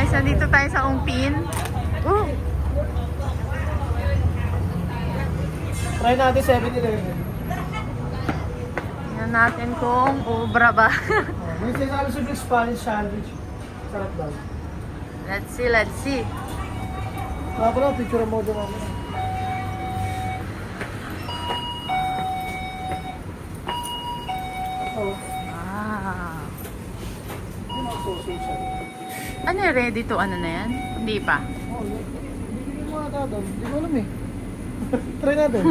guys, nandito tayo sa Ongpin. Try natin 7-Eleven. Tingnan natin kung ubra ba. May sinasabi sa Big Spanish sandwich. Sarap daw. Let's see, let's see. Wala ko lang, picture mo doon ako. Oh. Ah. Ano yung ready to ano na yan? Hindi pa. Oh, hindi mo ata doon. Hindi ko alam eh. Try natin.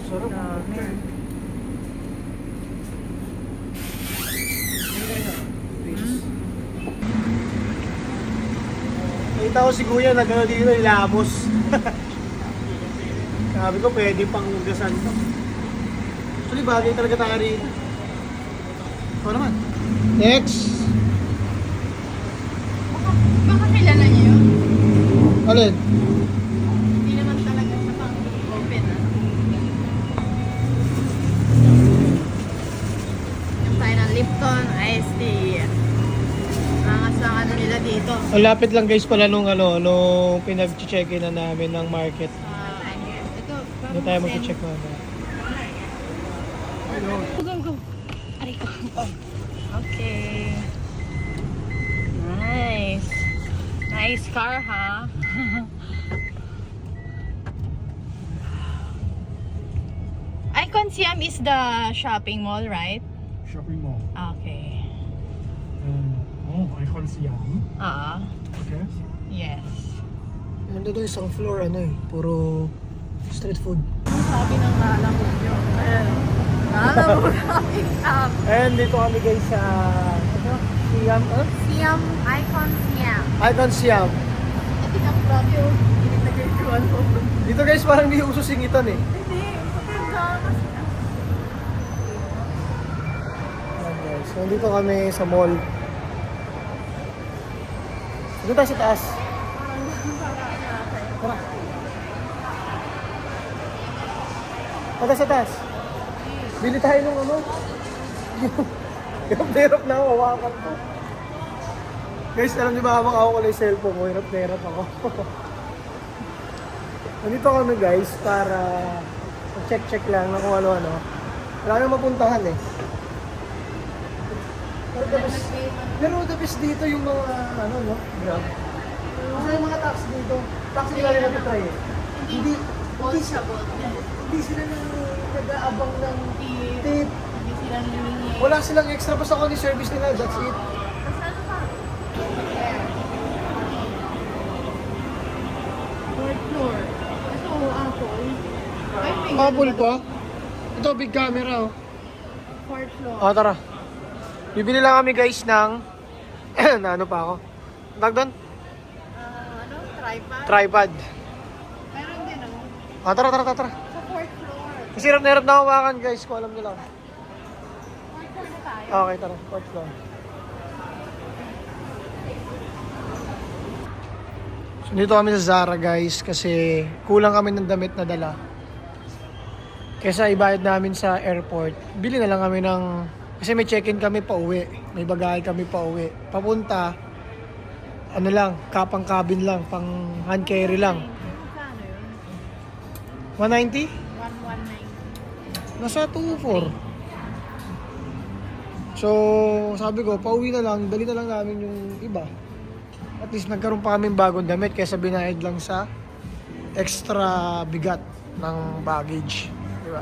Sarap. Dami. Nakita ko si Kuya nagano dito, ilamos. Sabi ko pwede pang ugasan to. Actually bagay talaga tayo rin. Ikaw naman. Next. Baka kilala niyo yun? Alin? Hindi naman talaga sa pang-open Yung tayo ng Lipton Iced Tea. Angas lang ano nila dito. Ang lapit lang guys pala nung pinag-check-in na namin ng market. Ito, Doon tayo mag-check na. Go. Aray ko. Okay. Nice. Nice car, ha? Icon Siam is the shopping mall, right? Shopping mall. Okay. Icon Siam. Okay. Yes. Nandito isang floor puro street food. Ang sabi ng lalamog nyo. Lalamog shopping shop. And dito kami guys sa Siam. Siam, Icon Siam. Icon Siam. Ito na grabe yung nag-ritual ko. Dito guys parang hindi uso singitan eh. Hindi, maganda. Ayan guys, nandito kami sa mall. Doon tayo sa taas. Tara. Tara sa taas. Bili tayo ng Hirap na hirap na ako, hawakan ko. Guys, alam niyo ba habang ako kulay cellphone ko, hirap na hirap ako. Nandito kami guys para check lang na kung ano-ano. Wala nang mapuntahan eh. Pero the best dito yung mga Grab. Kasi yung mga taxi dito, taxi nila rin natry eh. Hindi sila nag-aabang ng tip. Hindi sila naningi. Wala silang extra basta kung service nila, that's it. Fourth floor. Ito, Apple. Ay, may Apple pa? Ito, big camera oh. fourth floor. Tara. Bibili lang kami guys ng na ano pa ako. Tag doon? Tripod? Tripod. Meron din, Tara. Sa fourth floor. Kasi hirap na hirap na hawakan guys, kung alam nyo lang. Fourth floor na tayo. Okay, tara. Fourth floor. So, dito kami sa Zara guys kasi kulang kami ng damit na dala. Kesa ibayad namin sa airport, bili na lang kami ng... Kasi may check-in kami pa uwi. May bagahe kami pa uwi. Papunta, ano lang, kapang cabin lang, pang hand carry lang. Saan yun? 190? 1190. Nasa 2.4. So, sabi ko, pauwi na lang, dali na lang namin yung iba. At least nagkaroon pa kami bagong damit kaysa binayad lang sa extra bigat ng baggage. Diba?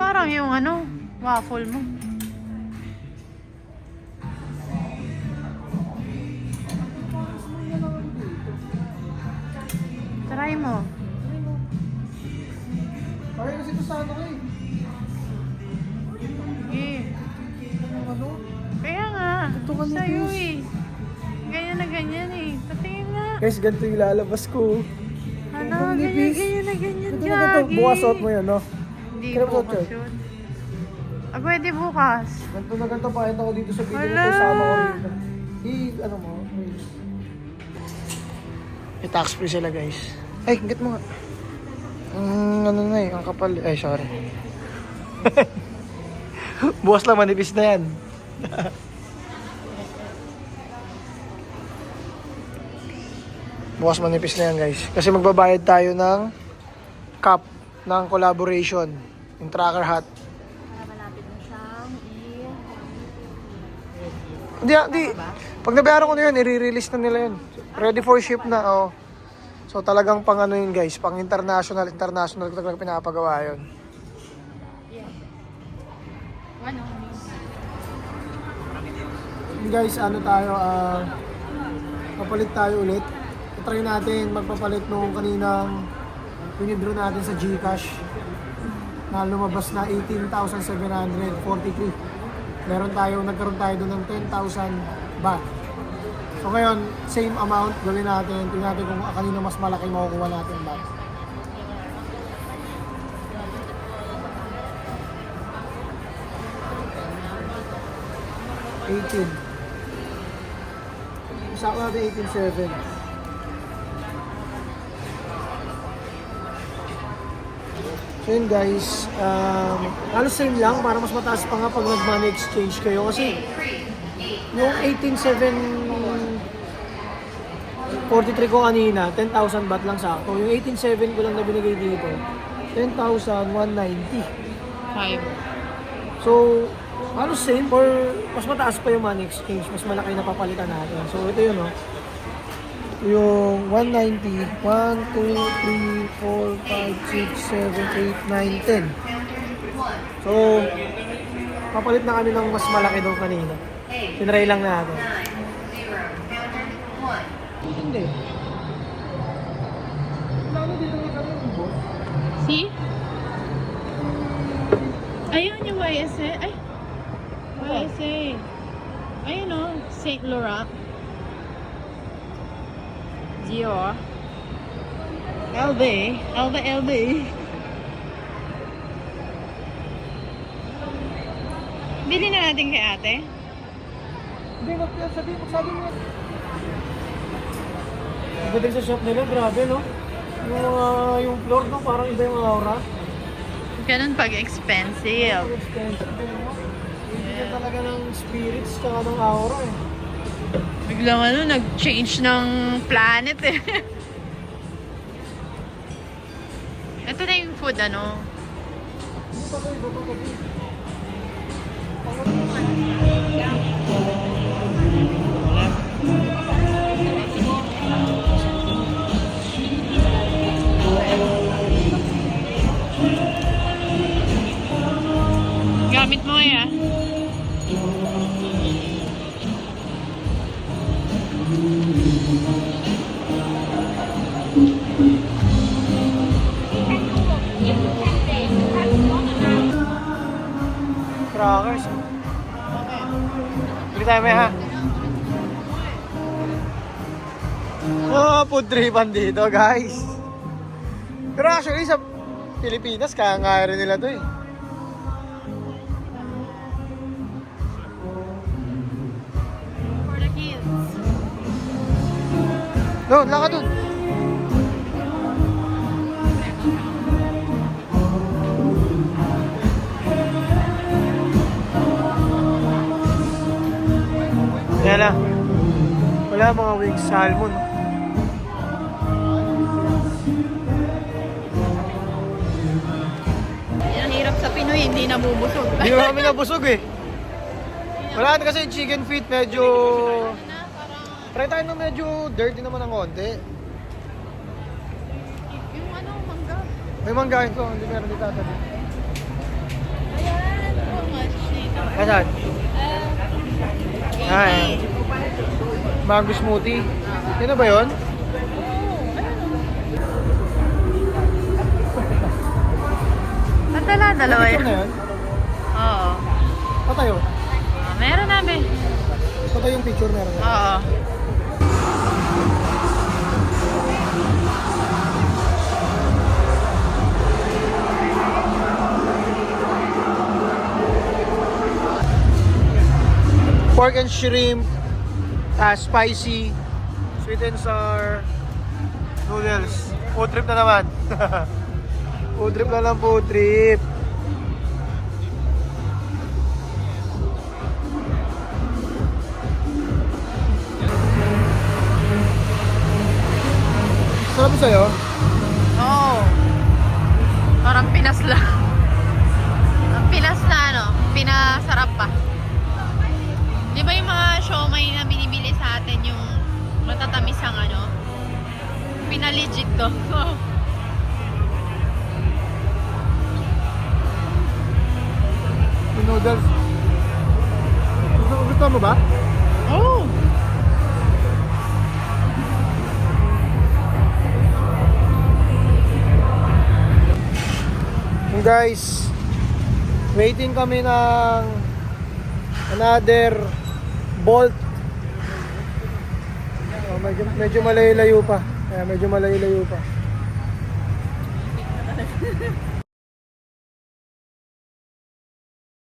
Parang yung waffle mo. Try mo. Parang kasi ito sa ano ko eh. Ano? Kaya nga, Ito ka na, sa'yo guys. eh. Ganyan na ganyan eh. Patingin nga. Guys, ganito yung lalabas ko. Ano, Ang ganyan, nipis. ganyan na ganyan, Ito na ganito, Jackie. bukas suot mo yan, no? Hindi Kaya bukas suot yun. Pwede bukas. Ganito na ganito, pakita ko dito sa video Hala. ko, sama ko dito. Ano mo? May tax free sila guys. Ay, hinggat mo nga. Ano na eh, ang kapal. Ay, sorry. Bukas lang, manipis na yan. Bukas manipis na yan guys. Kasi magbabayad tayo ng cup ng collaboration. Yung tracker hat. Malapit na siyang Hindi. Pag nabayaran ko na yun, i-release na nila yun. Ready for ship na, oh. So talagang pang ano yun guys, pang international ko talagang pinapagawa yun. Ano? Guys, ano tayo, papalit tayo ulit. Try natin magpapalit nung kaninang winidraw natin sa GCash na lumabas na 18,743. Nagkaroon tayo doon ng 10,000 baht. So ngayon, same amount gawin natin. Tingnan natin kung kanino mas malaki makukuha natin baht. Isama natin 18,700. So yun guys, halos same lang para mas mataas pa nga pag nag-money exchange kayo kasi yung 18,743 ko kanina, 10,000 baht lang sakto. Yung 18,700 ko lang na binigay dito, 10,190. 5. So, halos same or mas mataas pa yung money exchange, mas malaki na papalitan natin. So ito yun, no? Yung 190, 1, 2, 3, 4, 5, 6, 7, 8, 9, 10. So, papalit na kami ng mas malaki doon kanina. Tinry lang natin. Hindi. Lalo din naman kami yung boss. See? Ayun yung YSA. Ay! YSA. Ayun o. St. Laurent. Dior. LV. LV. Bili na natin kay ate. Hindi, sabi mo. Pagdating sa shop nila, grabe, no? Yung floor, no? Parang iba yung aura. Ganun pag expensive. Hindi talaga ng spirits tsaka ng aura, eh. Biglang nag-change ng planet eh. Ito na yung food, ano? Gamit mo ya. Crackers. Bili tayo may ha. Food tripan dito guys. Pero actually sa Pilipinas, kaya nga rin nila to eh. For the kids. Doon, laka doon. Yan na. Wala mga wings salmon. Ang hirap sa Pinoy, hindi nabubusog. Hindi na kami nabusog eh. Wala na kasi chicken feet, medyo... Try tayo na medyo dirty naman ng konti. Yung mangga. May manggain ko, hindi meron dito tatabi. Ayan, how much dito? Ayan. Ayan. Mango smoothie. Sino ba yun? Dalawa Picture na yun? Oo. Patayo. Meron namin. Patayo yung picture meron na. Oo. Pork and shrimp, spicy, sweet and sour, Noodles. Food trip na naman. Food trip na lang, food trip. Sarap sa'yo? Oo. Parang Pinas lang. Ang Pinas na ano, pinasarap pa. Di ba yung mga siomay na binibili sa atin yung matatamis ang ano? Pinalegit to. Yung noodles. Gusto mo ba? Oh! Guys, waiting kami ng another Bolt. Medyo malayo-layo pa. Kaya medyo malayo-layo pa.